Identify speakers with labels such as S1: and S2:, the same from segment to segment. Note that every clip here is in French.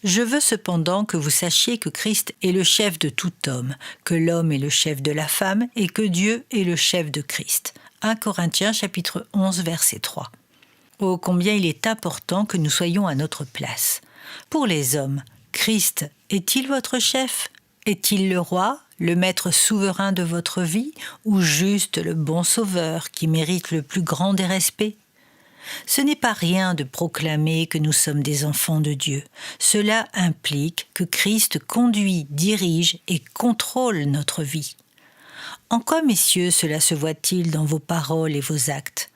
S1: Je veux cependant que vous sachiez que Christ est le chef de tout homme, que l'homme est le chef de la femme et que Dieu est le chef de Christ. 1 Corinthiens chapitre 11 verset 3. Oh, combien il est important que nous soyons à notre place. Pour les hommes, Christ est-il votre chef? Est-il le roi, le maître souverain de votre vie, ou juste le bon sauveur qui mérite le plus grand des respects? Ce n'est pas rien de proclamer que nous sommes des enfants de Dieu. Cela implique que Christ conduit, dirige et contrôle notre vie. En quoi, messieurs, cela se voit-il dans vos paroles et vos actes?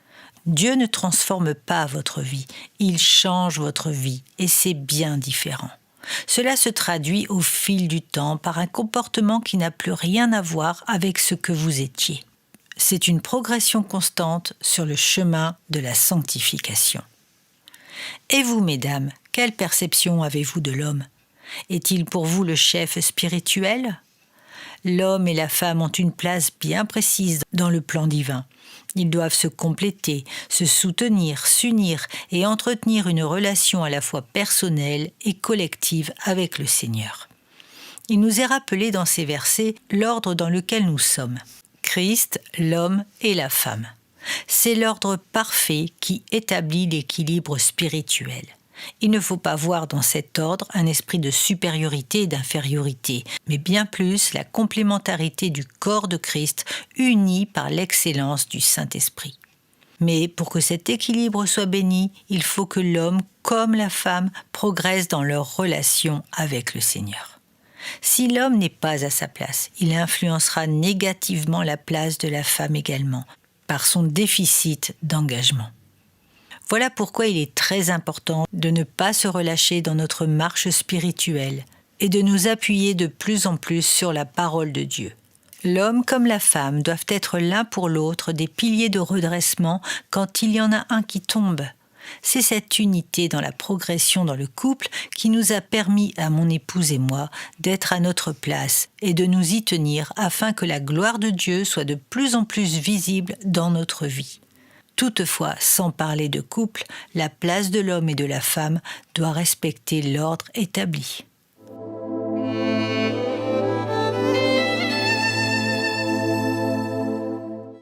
S1: Dieu ne transforme pas votre vie, il change votre vie et c'est bien différent. Cela se traduit au fil du temps par un comportement qui n'a plus rien à voir avec ce que vous étiez. C'est une progression constante sur le chemin de la sanctification. Et vous, mesdames, quelle perception avez-vous de l'homme? Est-il pour vous le chef spirituel? L'homme et la femme ont une place bien précise dans le plan divin. Ils doivent se compléter, se soutenir, s'unir et entretenir une relation à la fois personnelle et collective avec le Seigneur. Il nous est rappelé dans ces versets l'ordre dans lequel nous sommes. Christ, l'homme et la femme. C'est l'ordre parfait qui établit l'équilibre spirituel. Il ne faut pas voir dans cet ordre un esprit de supériorité et d'infériorité, mais bien plus la complémentarité du corps de Christ uni par l'excellence du Saint-Esprit. Mais pour que cet équilibre soit béni, il faut que l'homme comme la femme progressent dans leur relation avec le Seigneur. Si l'homme n'est pas à sa place, il influencera négativement la place de la femme également, par son déficit d'engagement. Voilà pourquoi il est très important de ne pas se relâcher dans notre marche spirituelle et de nous appuyer de plus en plus sur la parole de Dieu. L'homme comme la femme doivent être l'un pour l'autre des piliers de redressement quand il y en a un qui tombe. C'est cette unité dans la progression dans le couple qui nous a permis à mon épouse et moi d'être à notre place et de nous y tenir afin que la gloire de Dieu soit de plus en plus visible dans notre vie. Toutefois, sans parler de couple, la place de l'homme et de la femme doit respecter l'ordre établi.